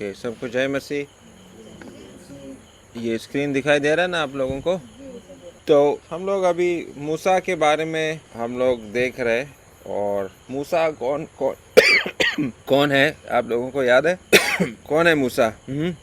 Okay, सबको जय मसीह। ये स्क्रीन दिखाई दे रहा है ना आप लोगों को? तो हम लोग अभी मूसा के बारे में हम लोग देख रहे, और मूसा कौन कौन कौन है आप लोगों को याद है? कौन है मूसा?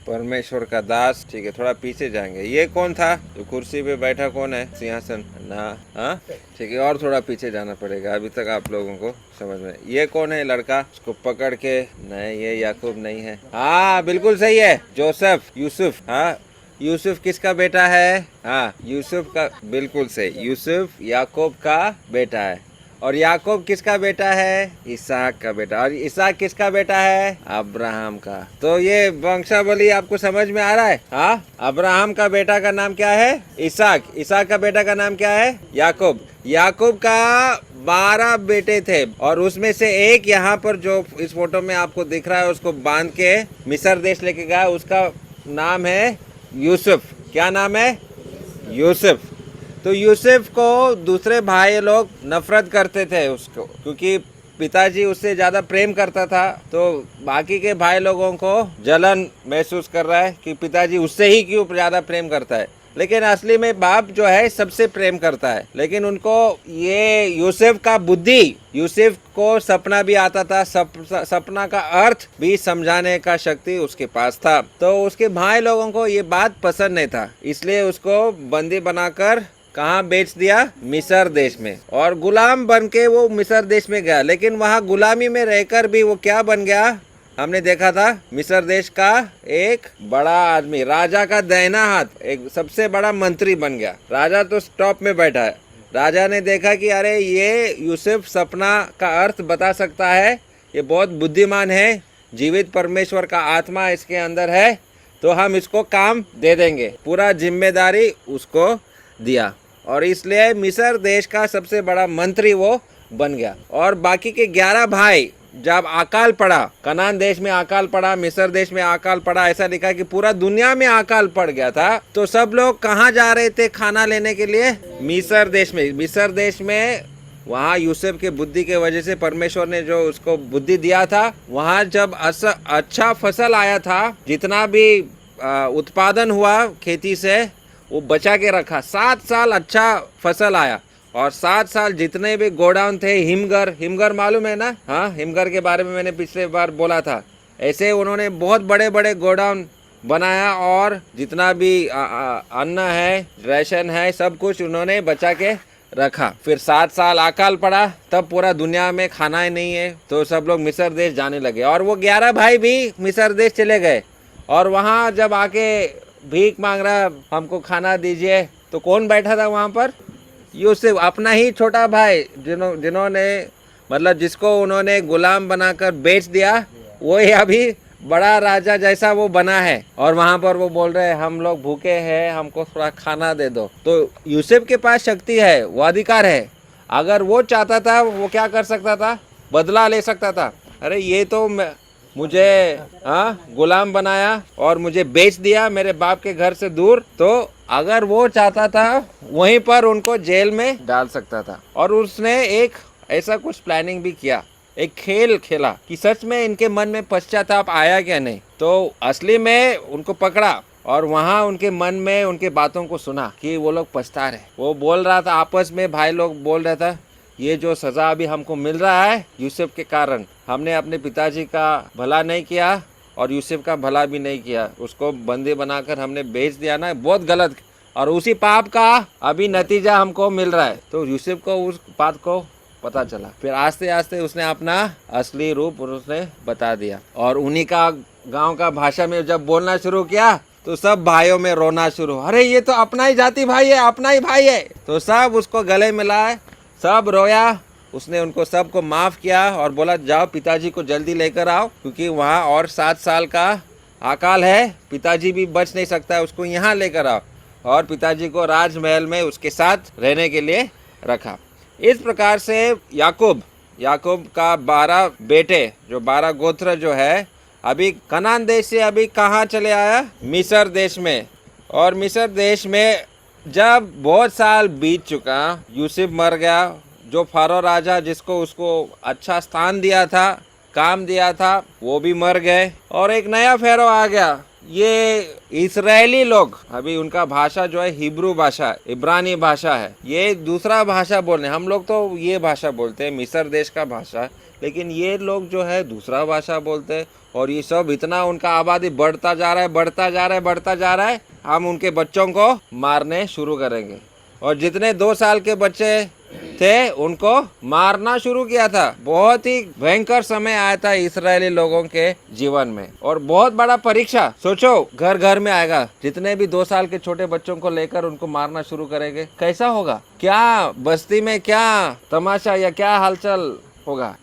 परमेश्वर का दास। ठीक है, थोड़ा पीछे जाएंगे। ये कौन था जो कुर्सी पे बैठा? कौन है? सिंहासन ना? हाँ, ठीक है, और थोड़ा पीछे जाना पड़ेगा, अभी तक आप लोगों को समझ में। ये कौन है लड़का? उसको पकड़ के, नहीं ये याकूब नहीं है। हाँ बिल्कुल सही है, जोसेफ, यूसुफ। हाँ, यूसुफ किसका बेटा है? हाँ, यूसुफ का, बिल्कुल सही, यूसुफ याकूब का बेटा है। और याकूब किसका बेटा है? इसहाक का बेटा। और इसहाक किसका बेटा है? अब्राहम का। तो ये वंशावली आपको समझ में आ रहा है? हाँ, अब्राहम का बेटा का नाम क्या है? इसहाक। इसहाक का बेटा का नाम क्या है? याकूब। याकूब का 12 बेटे थे, और उसमें से एक यहाँ पर जो इस फोटो में आपको दिख रहा है, उसको बांध के मिस्र देश लेके गया, उसका नाम है यूसुफ। क्या नाम है? यूसुफ। तो यूसुफ को दूसरे भाई लोग नफरत करते थे उसको, क्योंकि पिताजी उससे ज्यादा प्रेम करता था। तो बाकी के भाई लोगों को जलन महसूस कर रहा है कि पिताजी उससे ही क्यों ज्यादा प्रेम करता है, लेकिन असली में बाप जो है सबसे प्रेम करता है। लेकिन उनको ये यूसुफ का बुद्धि, यूसुफ को सपना भी आता था, सपना का अर्थ भी समझाने का शक्ति उसके पास था। तो उसके भाई लोगों को ये बात पसंद नहीं था, इसलिए उसको बंदी बनाकर कहाँ बेच दिया? मिस्र देश में। और गुलाम बन के वो मिस्र देश में गया, लेकिन वहाँ गुलामी में रहकर भी वो क्या बन गया? हमने देखा था, मिस्र देश का एक बड़ा आदमी, राजा का दाहिना हाथ, एक सबसे बड़ा मंत्री बन गया। राजा तो टॉप में बैठा है। राजा ने देखा कि अरे ये यूसुफ सपना का अर्थ बता सकता है, ये बहुत बुद्धिमान है, जीवित परमेश्वर का आत्मा इसके अंदर है, तो हम इसको काम दे देंगे। पूरा जिम्मेदारी उसको दिया, और इसलिए मिस्र देश का सबसे बड़ा मंत्री वो बन गया। और बाकी के 11 भाई, जब अकाल पड़ा, कनान देश में अकाल पड़ा, मिस्र देश में अकाल पड़ा, ऐसा लिखा कि पूरा दुनिया में अकाल पड़ गया था, तो सब लोग कहाँ जा रहे थे खाना लेने के लिए? मिस्र देश में। मिस्र देश में वहाँ यूसुफ के बुद्धि के वजह से परमेश्वर ने जो उसको बुद्धि दिया था, वहाँ जब अच्छा फसल आया था, जितना भी उत्पादन हुआ खेती से, वो बचा के रखा। 7 साल अच्छा फसल आया, और 7 साल जितने भी गोडाउन थे, हिमगर मालूम है ना? हाँ, हिमगर के बारे में मैंने पिछले बार बोला था। ऐसे उन्होंने बहुत बड़े बड़े गोडाउन बनाया, और जितना भी अन्न है, राशन है, सब कुछ उन्होंने बचा के रखा। फिर 7 साल अकाल पड़ा, तब पूरा दुनिया में खाना ही नहीं है, तो सब लोग मिस्र देश जाने लगे। और वो 11 भाई भी मिस्र देश चले गए, और वहाँ जब आके भीख मांग रहा, हमको खाना दीजिए, तो कौन बैठा था वहाँ पर? यूसुफ, अपना ही छोटा भाई, जिन्होंने मतलब जिसको उन्होंने गुलाम बनाकर बेच दिया, वो ही अभी बड़ा राजा जैसा वो बना है। और वहाँ पर वो बोल रहे हैं हम लोग भूखे हैं, हमको थोड़ा खाना दे दो। तो यूसुफ के पास शक्ति है, वो अधिकार है। अगर वो चाहता था, वो क्या कर सकता था? बदला ले सकता था। अरे ये तो मुझे गुलाम बनाया और मुझे बेच दिया मेरे बाप के घर से दूर, तो अगर वो चाहता था वहीं पर उनको जेल में डाल सकता था। और उसने एक ऐसा कुछ प्लानिंग भी किया, एक खेल खेला कि सच में इनके मन में पश्चाताप आया क्या नहीं। तो असली में उनको पकड़ा, और वहाँ उनके मन में उनके बातों को सुना कि वो लोग पछता रहे। वो बोल रहा था आपस में, भाई लोग बोल रहा था, ये जो सजा अभी हमको मिल रहा है यूसुफ के कारण, हमने अपने पिताजी का भला नहीं किया और यूसुफ का भला भी नहीं किया। उसको बंदी बनाकर हमने बेच दिया ना, बहुत गलत, और उसी पाप का अभी नतीजा हमको मिल रहा है। तो यूसुफ को उस बात को पता चला। फिर आस्ते आस्ते उसने अपना असली रूप उसने बता दिया, और उन्हीं का गांव का भाषा में जब बोलना शुरू किया, तो सब भाइयों में रोना शुरू। अरे ये तो अपना ही जाति भाई है, अपना ही भाई है। तो सब उसको गले मिलाए, सब रोया। उसने उनको सबको माफ किया और बोला जाओ पिताजी को जल्दी लेकर आओ, क्योंकि वहाँ और 7 साल का अकाल है, पिताजी भी बच नहीं सकता है, उसको यहाँ लेकर आओ। और पिताजी को राजमहल में उसके साथ रहने के लिए रखा। इस प्रकार से याकूब का 12 बेटे, जो 12 गोत्र जो है, अभी कनान देश से अभी कहाँ चले आया? मिस्र देश में। और मिस्र देश में जब बहुत साल बीत चुका, यूसुफ मर गया, जो फारो राजा जिसको उसको अच्छा स्थान दिया था काम दिया था वो भी मर गए और एक नया फेरो आ गया। ये इस्राएली लोग, अभी उनका भाषा जो है हिब्रू भाषा है, इब्रानी भाषा है, ये दूसरा भाषा बोलने, हम लोग तो ये भाषा बोलते हैं, मिस्र देश का भाषा, लेकिन ये लोग जो है दूसरा भाषा बोलते हैं। और ये सब इतना उनका आबादी बढ़ता जा रहा है, बढ़ता जा रहा है, बढ़ता जा रहा है। हम उनके बच्चों को मारने शुरू करेंगे और जितने 2 साल के बच्चे थे उनको मारना शुरू किया था। बहुत ही भयंकर समय आया था इस्राएली लोगों के जीवन में और बहुत बड़ा परीक्षा, सोचो घर घर में आएगा। जितने भी 2 साल के छोटे बच्चों को लेकर उनको मारना शुरू करेंगे, कैसा होगा? क्या बस्ती में क्या तमाशा या क्या हलचल होगा?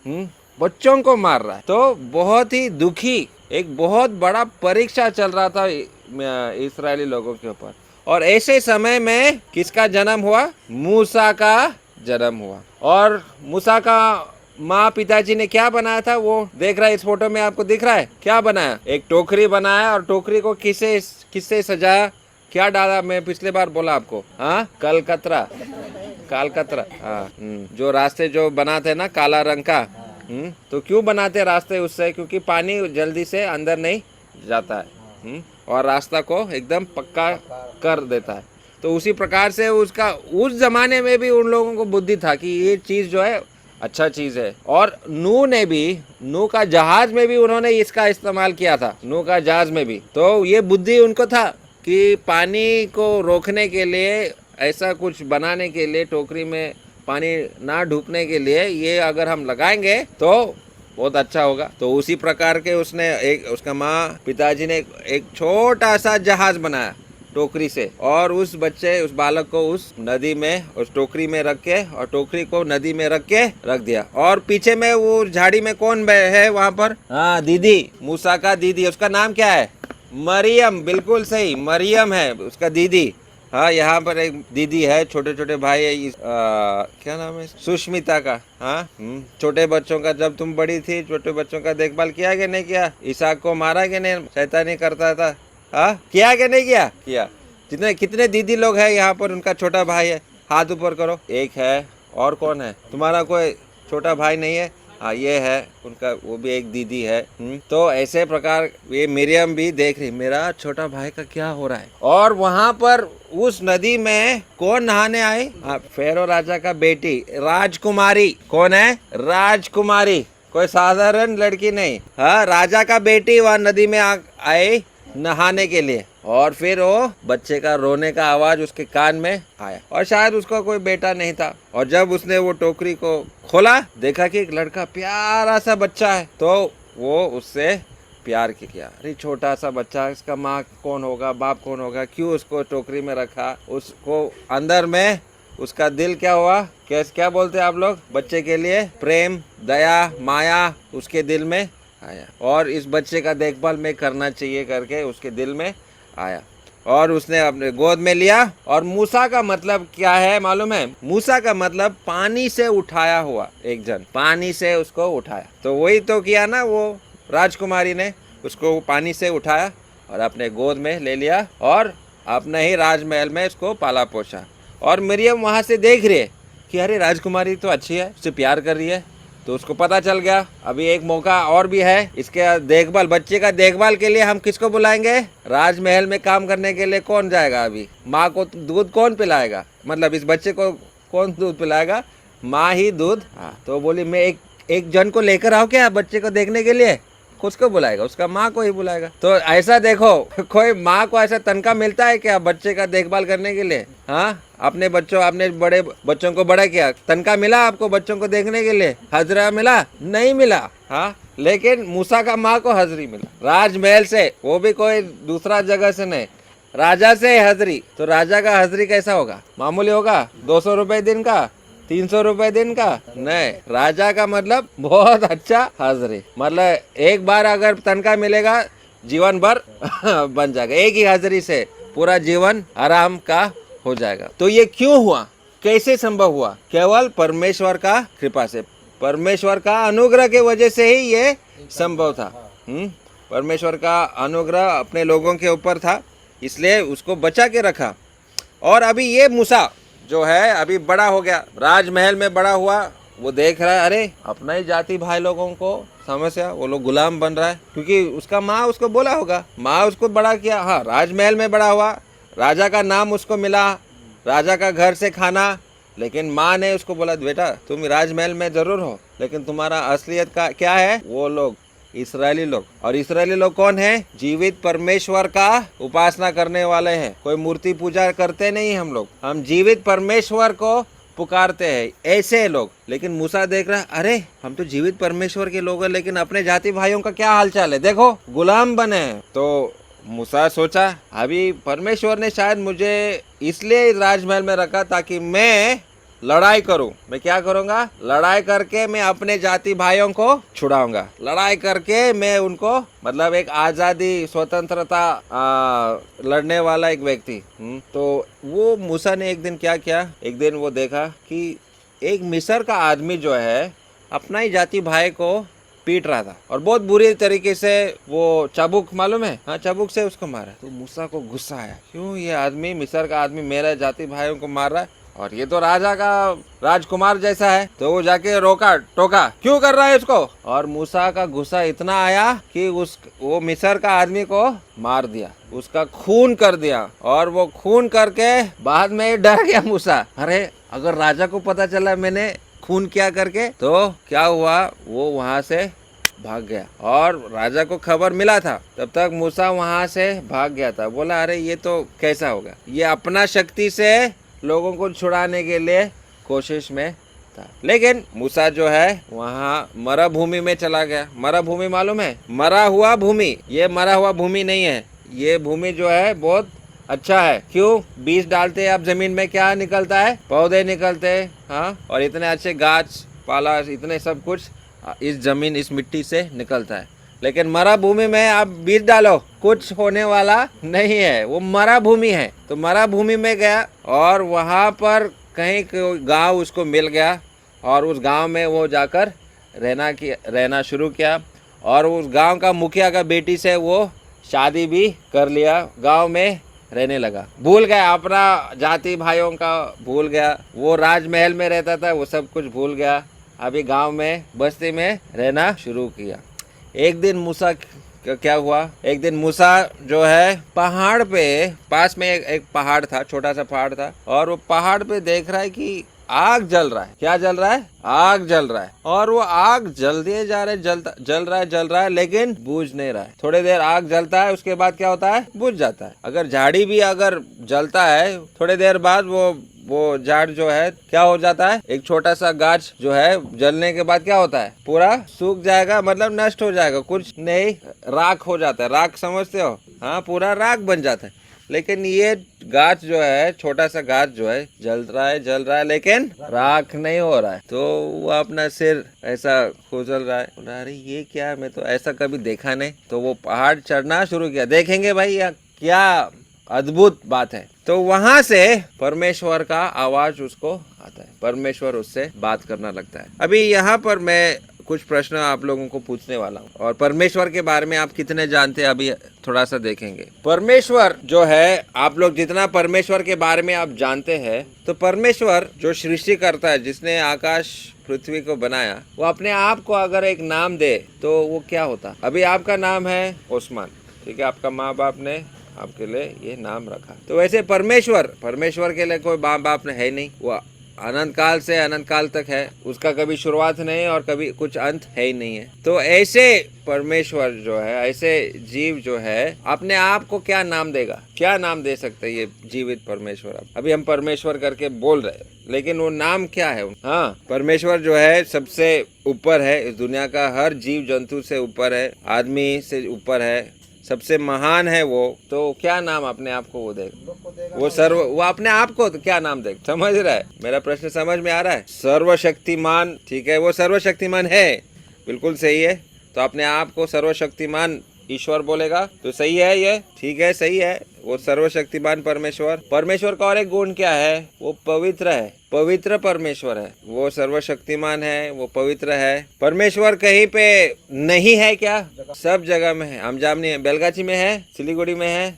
बच्चों को मार रहा है। तो बहुत ही दुखी, एक बहुत बड़ा परीक्षा चल रहा था इस्राएली लोगों के ऊपर। और ऐसे समय में किसका जन्म हुआ? मूसा का जन्म हुआ। और मूसा का माँ पिताजी ने क्या बनाया था वो देख रहा है, इस फोटो में आपको दिख रहा है। क्या बनाया? एक टोकरी बनाया और टोकरी को किससे सजाया? क्या डाला? मैं पिछले बार बोला आपको, हाँ, कालकतरा। हाँ, जो रास्ते जो बनाते ना काला रंग का, तो क्यों बनाते रास्ते उससे? क्योंकि पानी जल्दी से अंदर नहीं जाता है और रास्ता को एकदम पक्का कर देता है। तो उसी प्रकार से उसका उस जमाने में भी उन लोगों को बुद्धि था कि ये चीज जो है अच्छा चीज है। और नूह का जहाज में भी उन्होंने इसका इस्तेमाल किया था, नूह का जहाज में भी। तो ये बुद्धि उनको था कि पानी को रोकने के लिए, ऐसा कुछ बनाने के लिए, टोकरी में पानी ना ढूकने के लिए ये अगर हम लगाएंगे तो बहुत अच्छा होगा। तो उसी प्रकार के उसका माँ पिताजी ने एक छोटा सा जहाज बनाया टोकरी से और उस बालक को उस नदी में, उस टोकरी में रख के, और टोकरी को नदी में रख दिया। और पीछे में वो झाड़ी में कौन है वहाँ पर? हाँ, दीदी, मूसा का दीदी। उसका नाम क्या है? मरियम। बिल्कुल सही, मरियम है उसका दीदी। हाँ, यहाँ पर एक दीदी है, छोटे छोटे भाई है, क्या नाम है? सुष्मिता का। हाँ, छोटे बच्चों का, जब तुम बड़ी थी छोटे बच्चों का देखभाल किया कि नहीं किया? इसहाक को मारा कि नहीं? शैतानी करता था, हाँ, किया कि नहीं किया? किया। कितने दीदी लोग हैं यहाँ पर? उनका छोटा भाई है, हाथ ऊपर करो। एक है, और कौन है? तुम्हारा कोई छोटा भाई नहीं है? हाँ, ये है उनका, वो भी एक दीदी है। तो ऐसे प्रकार ये मरियम भी देख रही, मेरा छोटा भाई का क्या हो रहा है। और वहाँ पर उस नदी में कौन नहाने आए? फेरो राजा का बेटी, राजकुमारी। कौन है? राजकुमारी, कोई साधारण लड़की नहीं। हाँ, राजा का बेटी वहाँ नदी में आए नहाने के लिए। और फिर वो बच्चे का रोने का आवाज उसके कान में आया और शायद उसका कोई बेटा नहीं था। और जब उसने वो टोकरी को खोला, देखा कि एक लड़का, प्यारा सा बच्चा है, तो वो उससे प्यार किया। अरे छोटा सा बच्चा, इसका माँ कौन होगा, बाप कौन होगा, क्यों उसको टोकरी में रखा? उसको अंदर में उसका दिल क्या हुआ? क्या बोलते हैं आप लोग बच्चे के लिए? प्रेम, दया, माया उसके दिल में आया और इस बच्चे का देखभाल मैं करना चाहिए करके उसके दिल में आया और उसने अपने गोद में लिया। और मूसा का मतलब क्या है मालूम है? मूसा का मतलब पानी से उठाया हुआ, एक जन पानी से उसको उठाया। तो वही तो किया ना, वो राजकुमारी ने उसको पानी से उठाया और अपने गोद में ले लिया और अपने ही राजमहल में उसको पाला पोसा। और मरियम वहां से देख रही है कि अरे राजकुमारी तो अच्छी है, उससे प्यार कर रही है। तो उसको पता चल गया अभी एक मौका और भी है इसके देखभाल, बच्चे का देखभाल के लिए हम किसको बुलाएंगे? राजमहल में काम करने के लिए कौन जाएगा? अभी माँ को दूध कौन पिलाएगा? मतलब इस बच्चे को कौन दूध पिलाएगा? माँ ही दूध। हाँ, तो बोली मैं एक जन को लेकर आओ क्या बच्चे को देखने के लिए? किसको बुलाएगा? उसका माँ को ही बुलाएगा। तो ऐसा देखो, कोई माँ को ऐसा तनख्वाह मिलता है क्या बच्चे का देखभाल करने के लिए? हाँ, अपने बड़े बच्चों को बड़ा किया, तनख्वाह मिला आपको बच्चों को देखने के लिए? हजरा मिला? नहीं मिला। हाँ, लेकिन मूसा का माँ को हजरी मिला राजमहल से, वो भी कोई दूसरा जगह से नहीं, राजा से हजरी। तो राजा का हजरी कैसा होगा? मामूली होगा? 200 रुपए दिन का, 300 रुपए दिन का? नहीं, राजा का मतलब बहुत अच्छा हाजिरी। मतलब एक बार अगर तनख्वाह मिलेगा जीवन भर बन जाएगा, एक ही हाजिरी से पूरा जीवन आराम का हो जाएगा। तो ये क्यों हुआ, कैसे संभव हुआ? केवल परमेश्वर का कृपा से, परमेश्वर का अनुग्रह के वजह से ही ये संभव था। परमेश्वर का अनुग्रह अपने लोगों के ऊपर था, इसलिए उसको बचा के रखा। और अभी ये मूसा जो है अभी बड़ा हो गया, राजमहल में बड़ा हुआ वो देख रहा है, अरे अपना ही जाति भाई लोगों को समस्या, वो लोग गुलाम बन रहा है, क्योंकि उसका माँ उसको बोला होगा, माँ उसको बड़ा किया, हाँ राजमहल में बड़ा हुआ, राजा का नाम उसको मिला, राजा का घर से खाना, लेकिन माँ ने उसको बोला बेटा तुम राजमहल में जरूर हो, लेकिन तुम्हारा असलियत का क्या है, वो लोग इस्राएली लोग। और इस्राएली लोग कौन है, जीवित परमेश्वर का उपासना करने वाले हैं, कोई मूर्ति पूजा करते नहीं हम जीवित परमेश्वर को पुकारते हैं, ऐसे लोग। लेकिन मूसा देख रहा है, अरे हम तो जीवित परमेश्वर के लोग हैं, लेकिन अपने जाति भाइयों का क्या हालचाल है, देखो गुलाम बने हैं। तो मूसा सोचा अभी परमेश्वर ने शायद मुझे इसलिए राजमहल में रखा ताकि मैं लड़ाई करूं। मैं क्या करूंगा, लड़ाई करके मैं अपने जाति भाइयों को छुड़ाऊंगा, लड़ाई करके मैं उनको, मतलब एक आजादी स्वतंत्रता लड़ने वाला एक व्यक्ति। तो वो मूसा ने एक दिन क्या किया, एक दिन वो देखा कि एक मिस्र का आदमी जो है अपना ही जाति भाई को पीट रहा था और बहुत बुरी तरीके से, वो चाबुक मालूम है, हाँ चाबुक से उसको मारा। तो मूसा को गुस्सा आया, क्यों ये आदमी, मिस्र का आदमी मेरे जाति भाइयों को मार रहा है, और ये तो राजा का राजकुमार जैसा है। तो वो जाके रोका टोका, क्यों कर रहा है इसको। और मूसा का गुस्सा इतना आया कि वो मिस्र का आदमी को मार दिया, उसका खून कर दिया। और वो खून करके बाद में डर गया मूसा, अरे अगर राजा को पता चला मैंने खून क्या करके, तो क्या हुआ, वो वहां से भाग गया। और राजा को खबर मिला था, तब तक मूसा वहां से भाग गया था। बोला अरे ये तो कैसा होगा, ये अपना शक्ति से लोगों को छुड़ाने के लिए कोशिश में था। लेकिन मूसा जो है वहाँ मरुभूमि में चला गया। मरुभूमि मालूम है, मरा हुआ भूमि, ये मरा हुआ भूमि नहीं है, ये भूमि जो है बहुत अच्छा है। क्यों, बीज डालते हैं आप जमीन में, क्या निकलता है, पौधे निकलते हैं, हाँ, और इतने अच्छे गाछ पाला, इतने सब कुछ इस जमीन, इस मिट्टी से निकलता है। लेकिन मरा भूमि में आप बीज डालो, कुछ होने वाला नहीं है, वो मरा भूमि है। तो मरा भूमि में गया और वहाँ पर कहीं गांव उसको मिल गया, और उस गांव में वो जाकर रहना शुरू किया। और उस गांव का मुखिया का बेटी से वो शादी भी कर लिया, गांव में रहने लगा, भूल गया अपना जाति भाइयों का, भूल गया, वो राजमहल में रहता था वो सब कुछ भूल गया, अभी गांव में बस्ती में रहना शुरू किया। एक दिन मूसा क्या हुआ, एक दिन मूसा जो है पहाड़ पे, पास में एक पहाड़ था, छोटा सा पहाड़ था, और वो पहाड़ पे देख रहा है कि आग जल रहा है। क्या जल रहा है, आग जल रहा है। और वो आग जलते जा रहा है, जल रहा है, लेकिन बुझ नहीं रहा है। थोड़ी देर आग जलता है, उसके बाद क्या होता है, बुझ जाता है। अगर झाड़ी भी अगर जलता है, थोड़ी देर बाद वो झाड़ जो है क्या हो जाता है, एक छोटा सा गाछ जो है जलने के बाद क्या होता है, पूरा सूख जाएगा, मतलब नष्ट हो जाएगा, कुछ नहीं, राख हो जाता है। राख समझते हो, हाँ, पूरा राख बन जाता है। लेकिन ये गाछ जो है, छोटा सा गाछ जो है, जल रहा है, लेकिन राख नहीं हो रहा है। तो वो अपना सिर ऐसा खुजल रहा है, अरे ये क्या है, मैं तो ऐसा कभी देखा नहीं। तो वो पहाड़ चढ़ना शुरू किया, देखेंगे भाई यह क्या अद्भुत बात है। तो वहां से परमेश्वर का आवाज उसको आता है, परमेश्वर उससे बात करना लगता है। अभी यहाँ पर मैं कुछ प्रश्न आप लोगों को पूछने वाला हूँ, और परमेश्वर के बारे में आप कितने जानते हैं अभी थोड़ा सा देखेंगे। परमेश्वर जो है, आप लोग जितना परमेश्वर के बारे में आप जानते हैं, तो परमेश्वर जो सृष्टि करता है, जिसने आकाश पृथ्वी को बनाया, वो अपने आप को अगर एक नाम दे तो वो क्या होता। अभी आपका नाम है ओस्मान, ठीक है, आपका माँ बाप ने आपके लिए ये नाम रखा। तो वैसे परमेश्वर के लिए कोई माँ बाप है नहीं, वो अनंत काल से अनंत काल तक है, उसका कभी शुरुआत नहीं और कभी कुछ अंत है ही नहीं है। तो ऐसे परमेश्वर जो है, ऐसे जीव जो है, अपने आप को क्या नाम देगा, क्या नाम दे सकते ये जीवित परमेश्वर। अभी हम परमेश्वर करके बोल रहे हैं, लेकिन वो नाम क्या है। हाँ, परमेश्वर जो है सबसे ऊपर है, इस दुनिया का हर जीव जंतु से ऊपर है, आदमी से ऊपर है, सबसे महान है वो। तो क्या नाम अपने आप को वो देगा, वो अपने आप को तो क्या नाम देगा, समझ रहा है, मेरा प्रश्न समझ में आ रहा है। सर्वशक्तिमान, ठीक है, वो सर्वशक्तिमान है, बिल्कुल सही है। तो अपने आप को सर्वशक्तिमान ईश्वर बोलेगा तो सही है, ये ठीक है, सही है। वो सर्वशक्तिमान परमेश्वर का और एक गुण क्या है, वो पवित्र है, पवित्र परमेश्वर है। वो सर्वशक्तिमान है, वो पवित्र है। परमेश्वर कहीं पे नहीं है क्या, सब जगह में है। अमजामनी है, बेलगाची में है, सिलीगुड़ी में है,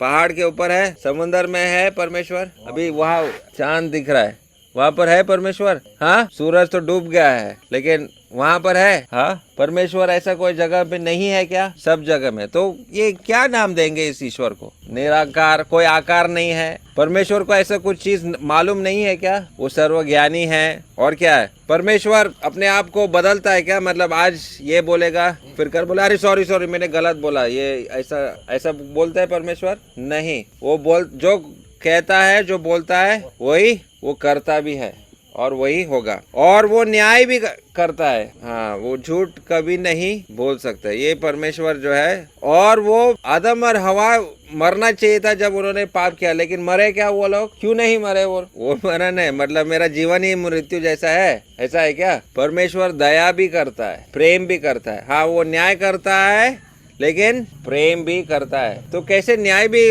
पहाड़ के ऊपर है, समुन्द्र में है परमेश्वर। अभी वहाँ चांद दिख रहा है, वहाँ पर है परमेश्वर? हाँ, सूरज तो डूब गया है लेकिन वहाँ पर है। हाँ, परमेश्वर ऐसा कोई जगह पे नहीं है क्या? सब जगह में। तो ये क्या नाम देंगे इस ईश्वर को? निराकार, कोई आकार नहीं है। परमेश्वर को ऐसा कुछ चीज मालूम नहीं है क्या? वो सर्वज्ञानी है। और क्या है? परमेश्वर अपने आप को बदलता है क्या? मतलब आज ये बोलेगा फिर कर बोला अरे सॉरी सॉरी मैंने गलत बोला, ये ऐसा ऐसा बोलता है परमेश्वर? नहीं, वो जो कहता है, जो बोलता है वही वो करता भी है और वही होगा, और वो न्याय भी करता है। हाँ, वो झूठ कभी नहीं बोल सकता, ये परमेश्वर जो है। और वो आदम और हवा मरना चाहिए था जब उन्होंने पाप किया, लेकिन मरे क्या वो लोग? क्यों नहीं मरे? वो मरा नहीं, मतलब मेरा जीवन ही मृत्यु जैसा है, ऐसा है क्या? परमेश्वर दया भी करता है, प्रेम भी करता है। हाँ, वो न्याय करता है लेकिन प्रेम भी करता है। तो कैसे न्याय भी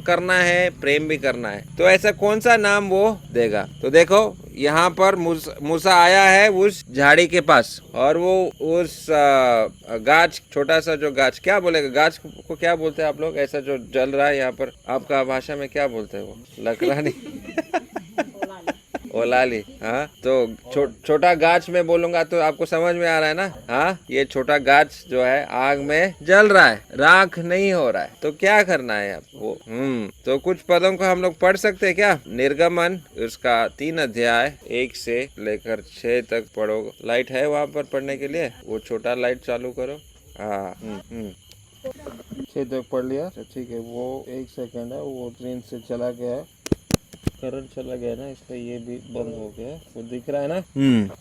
करना है, प्रेम भी करना है, तो ऐसा कौन सा नाम वो देगा? तो देखो यहाँ पर मूसा आया है उस झाड़ी के पास, और वो उस गाछ, छोटा सा जो गाछ, क्या बोलेगा गाछ को? क्या बोलते हैं आप लोग? ऐसा जो जल रहा है यहाँ पर, आपका भाषा में क्या बोलते हैं? वो लकड़ानी ओलाली। हाँ, तो छोटा गाछ में बोलूंगा तो आपको समझ में आ रहा है ना? हाँ, ये छोटा गाछ जो है आग में जल रहा है, राख नहीं हो रहा है, तो क्या करना है आप वो? तो कुछ पदों को हम लोग पढ़ सकते हैं क्या? निर्गमन उसका 3 अध्याय 1 से लेकर 6 तक पढ़ो। लाइट है वहाँ पर पढ़ने के लिए? वो छोटा लाइट चालू करो। हाँ, 6 तक पढ़ लिया? ठीक है, वो 1 सेकंड है, वो स्क्रीन से चला गया है, करंट चला गया ना, इसलिए ये भी बंद हो गया। वो दिख रहा है ना?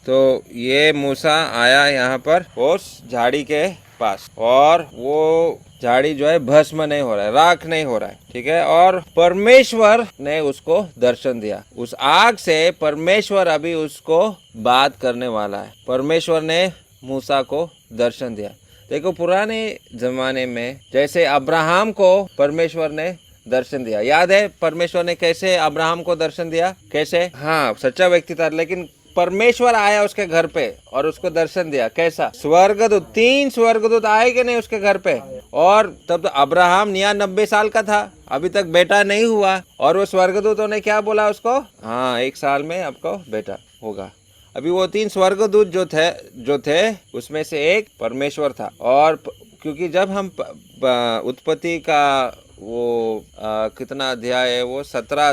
तो ये मूसा आया यहाँ पर उस झाड़ी के पास, और वो झाड़ी जो है भस्म नहीं हो रहा है, राख नहीं हो रहा है, ठीक है। और परमेश्वर ने उसको दर्शन दिया उस आग से। परमेश्वर अभी उसको बात करने वाला है। परमेश्वर ने मूसा को दर्शन दिया। देखो, पुराने जमाने में जैसे अब्राहम को परमेश्वर ने दर्शन दिया, याद है परमेश्वर ने कैसे अब्राहम को दर्शन दिया? कैसे? हाँ, सच्चा व्यक्ति था, लेकिन परमेश्वर आया उसके घर पे और उसको दर्शन दिया। कैसा? स्वर्गदूत, 3 स्वर्गदूत आए कि नहीं उसके घर पे? और तब तो अब्राहम 99 साल का था, अभी तक बेटा नहीं हुआ, और वो स्वर्गदूतों ने क्या बोला उसको? हाँ, 1 साल में आपको बेटा होगा। अभी वो 3 स्वर्गदूत जो थे उसमें से एक परमेश्वर था। और क्योंकि जब हम उत्पत्ति का वो कितना अध्याय है वो? 18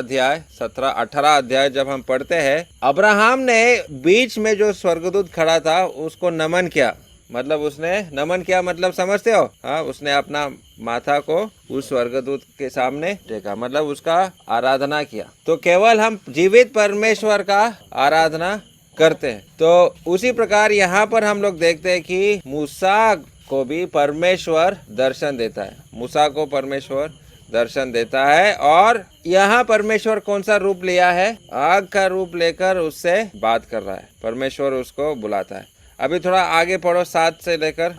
अध्याय जब हम पढ़ते हैं, अब्राहम ने बीच में जो स्वर्गदूत खड़ा था उसको नमन किया। मतलब उसने नमन किया, मतलब समझते हो? हाँ, उसने अपना माथा को उस स्वर्गदूत के सामने टेका, मतलब उसका आराधना किया। तो केवल हम जीवित परमेश्वर का आराधना करते हैं। तो उसी प्रकार यहाँ पर हम लोग देखते हैं कि मूसा को भी परमेश्वर दर्शन देता है। मूसा को परमेश्वर दर्शन देता है, और यहाँ परमेश्वर कौन सा रूप लिया है? आग का रूप लेकर उससे बात कर रहा है। परमेश्वर उसको बुलाता है। अभी थोड़ा आगे पढ़ो, 7 से लेकर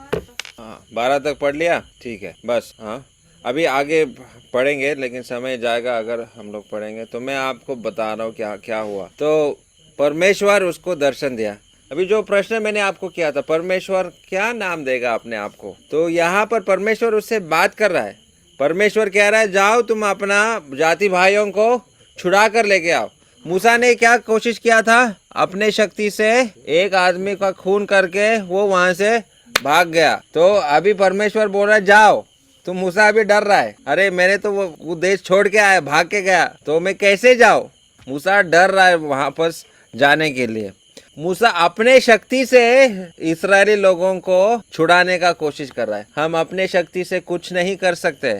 12 तक पढ़ लिया? ठीक है, बस। हाँ, अभी आगे पढ़ेंगे लेकिन समय जाएगा अगर हम लोग पढ़ेंगे, तो मैं आपको बता रहा हूँ क्या क्या हुआ। तो परमेश्वर उसको दर्शन दिया। अभी जो प्रश्न मैंने आपको किया था, परमेश्वर क्या नाम देगा अपने आप को? तो यहाँ पर परमेश्वर उससे बात कर रहा है। परमेश्वर कह रहा है, जाओ तुम अपना जाति भाइयों को छुड़ा कर लेके आओ। मूसा ने क्या कोशिश किया था? अपने शक्ति से एक आदमी का खून करके वो वहां से भाग गया। तो अभी परमेश्वर बोल रहा है, जाओ तुम। मूसा अभी डर रहा है, अरे मैंने तो वो देश छोड़ के आया, भाग के गया, तो मैं कैसे जाऊं? मूसा डर रहा है वहां पर जाने के लिए। मूसा अपने शक्ति से इस्राएली लोगों को छुड़ाने का कोशिश कर रहा है। हम अपने शक्ति से कुछ नहीं कर सकते,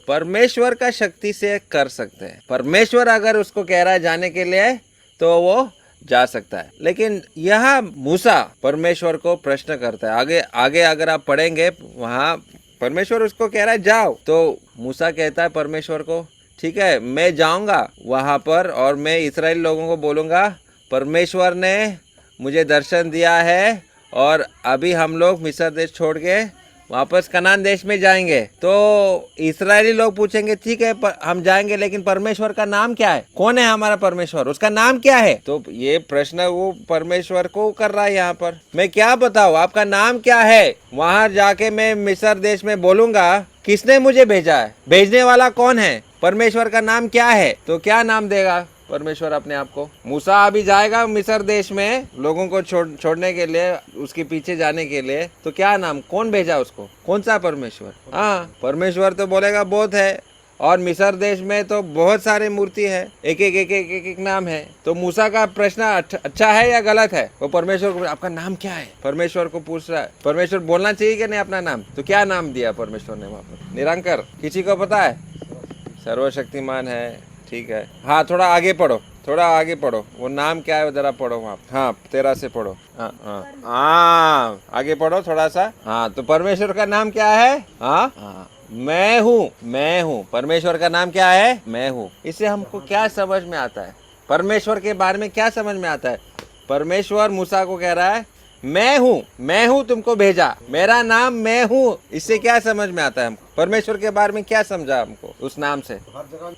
परमेश्वर का शक्ति से कर सकते हैं। परमेश्वर अगर उसको कह रहा है जाने के लिए तो वो जा सकता है। लेकिन यहाँ मूसा परमेश्वर को प्रश्न करता है। आगे आगे अगर आप पढ़ेंगे, वहाँ परमेश्वर उसको कह रहा है जाओ, तो मूसा कहता है परमेश्वर को, ठीक है मैं जाऊंगा वहां पर, और मैं इस्राएली लोगों को बोलूंगा परमेश्वर ने मुझे दर्शन दिया है, और अभी हम लोग मिस्र देश छोड़ के वापस कनान देश में जाएंगे। तो इस्राएली लोग पूछेंगे, ठीक है हम जाएंगे, लेकिन परमेश्वर का नाम क्या है? कौन है हमारा परमेश्वर? उसका नाम क्या है? तो ये प्रश्न वो परमेश्वर को कर रहा है यहाँ पर। मैं क्या बताऊँ, आपका नाम क्या है? वहां जाके मैं मिस्र देश में बोलूंगा किसने मुझे भेजा है, भेजने वाला कौन है, परमेश्वर का नाम क्या है? तो क्या नाम देगा? परमेश्वर अपने आप को? मूसा अभी जाएगा मिस्र देश में लोगों को छोड़ने के लिए, उसके पीछे जाने के लिए, तो क्या नाम, कौन भेजा उसको? कौन सा परमेश्वर? हाँ, परमेश्वर तो बोलेगा बहुत है, और मिस्र देश में तो बहुत सारे मूर्ति है, एक एक नाम है। तो मूसा का प्रश्न अच्छा है या गलत है? वो परमेश्वर को, आपका नाम क्या है, परमेश्वर को पूछ रहा है। परमेश्वर बोलना चाहिए कि नहीं अपना नाम? तो क्या नाम दिया परमेश्वर ने वहाँ पर? निरंकर। किसी को पता है? सर्वशक्तिमान है, ठीक है। हाँ, थोड़ा आगे पढ़ो, थोड़ा आगे पढ़ो, वो नाम क्या है जरा पढ़ो वहाँ। हाँ, 13 से पढ़ो। हाँ हाँ हाँ, आगे पढ़ो थोड़ा सा। हाँ, तो परमेश्वर का नाम क्या है? हाँ हाँ, मैं हूँ। परमेश्वर का नाम क्या है? मैं हूँ। इससे हमको क्या समझ में आता है? परमेश्वर के बारे में क्या समझ में आता है? परमेश्वर मूसा को कह रहा है मैं हूँ तुमको भेजा, मेरा नाम मैं हूँ। इससे क्या समझ में आता है हमको? परमेश्वर के बारे में क्या समझा हमको उस नाम से?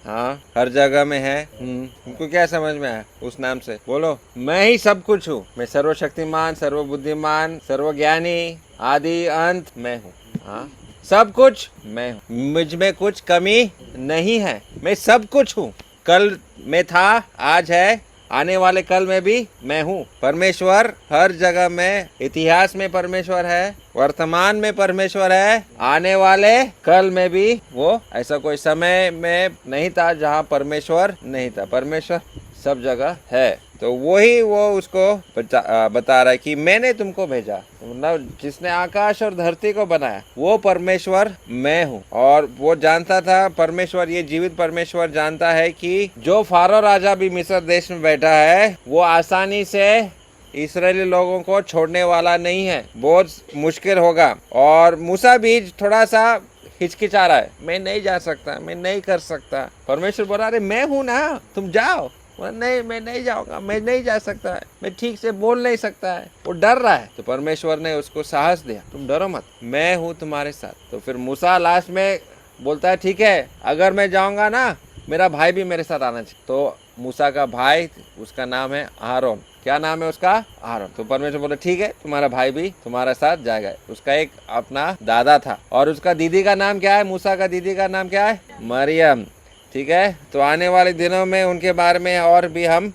हाँ, हर जगह में है। हमको क्या समझ में आया उस नाम से? बोलो। मैं ही सब कुछ हूँ, मैं सर्वशक्तिमान, सर्वबुद्धिमान, सर्वज्ञानी, आदि अंत मैं हूँ। हाँ, सब कुछ मैं हूँ, मुझ में कुछ कमी नहीं है, मैं सब कुछ हूँ। कल में था, आज है, आने वाले कल में भी मैं हूँ। परमेश्वर हर जगह में, इतिहास में परमेश्वर है, वर्तमान में परमेश्वर है, आने वाले कल में भी वो। ऐसा कोई समय में नहीं था जहाँ परमेश्वर नहीं था। परमेश्वर सब जगह है। तो वही वो उसको बता रहा है कि मैंने तुमको भेजा, मतलब जिसने आकाश और धरती को बनाया वो परमेश्वर मैं हूँ। और वो जानता था, परमेश्वर, ये जीवित परमेश्वर जानता है कि जो फारो राजा भी मिस्र देश में बैठा है वो आसानी से इस्राएली लोगों को छोड़ने वाला नहीं है, बहुत मुश्किल होगा। और मूसा भी थोड़ा सा हिचकिचा रहा है, मैं नहीं जा सकता, मैं नहीं कर सकता। परमेश्वर बोला अरे मैं हूँ ना, तुम जाओ। नहीं, मैं नहीं जाऊंगा, मैं नहीं जा सकता है, मैं ठीक से बोल नहीं सकता है। वो डर रहा है, तो परमेश्वर ने उसको साहस दिया, तुम डरो मत, मैं हूँ तुम्हारे साथ। तो फिर मूसा लास्ट में बोलता है ठीक है, अगर मैं जाऊंगा ना, मेरा भाई भी मेरे साथ आना चाहिए। तो मूसा का भाई, उसका नाम है आरोन। क्या नाम है उसका? आरोन। तो परमेश्वर बोले ठीक है, तुम्हारा भाई भी तुम्हारे साथ जाएगा। उसका एक अपना दादा था, और उसका दीदी का नाम क्या है? मूसा का दीदी का नाम क्या है? मरियम। ठीक है, तो आने वाले दिनों में उनके बारे में और भी हम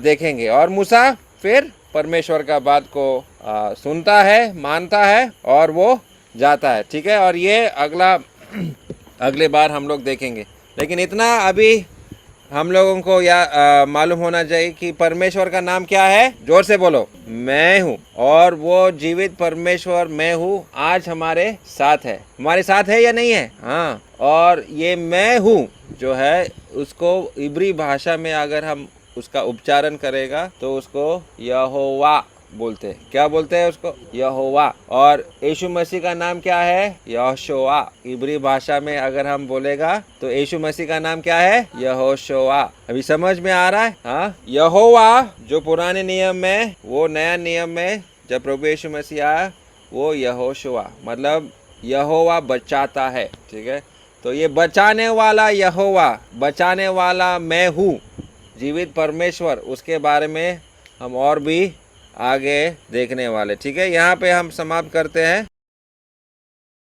देखेंगे। और मूसा फिर परमेश्वर का बात को सुनता है, मानता है, और वो जाता है। ठीक है, और ये अगले बार हम लोग देखेंगे। लेकिन इतना अभी हम लोगों को मालूम होना चाहिए कि परमेश्वर का नाम क्या है। जोर से बोलो, मैं हूँ। और वो जीवित परमेश्वर मैं हूँ आज हमारे साथ है। हमारे साथ है या नहीं है? हाँ। और ये मैं हूँ जो है, उसको इब्री भाषा में अगर हम उसका उच्चारण करेगा तो उसको यहोवा बोलते हैं। क्या बोलते हैं उसको? यहोवा। और यीशु मसीह का नाम क्या है? यहोशुआ। इब्री भाषा में अगर हम बोलेगा तो यीशु मसीह का नाम क्या है? यहोशुआ। अभी समझ में आ रहा है? हाँ, यहोवा जो पुराने नियम में, वो नया नियम में जब प्रभु यीशु मसीह आया वो यहोशुआ, मतलब यहोवा बचाता है। ठीक है, तो ये बचाने वाला यहोवा, बचाने वाला मैं हूँ, जीवित परमेश्वर, उसके बारे में हम और भी आगे देखने वाले। ठीक है, यहाँ पे हम समाप्त करते हैं।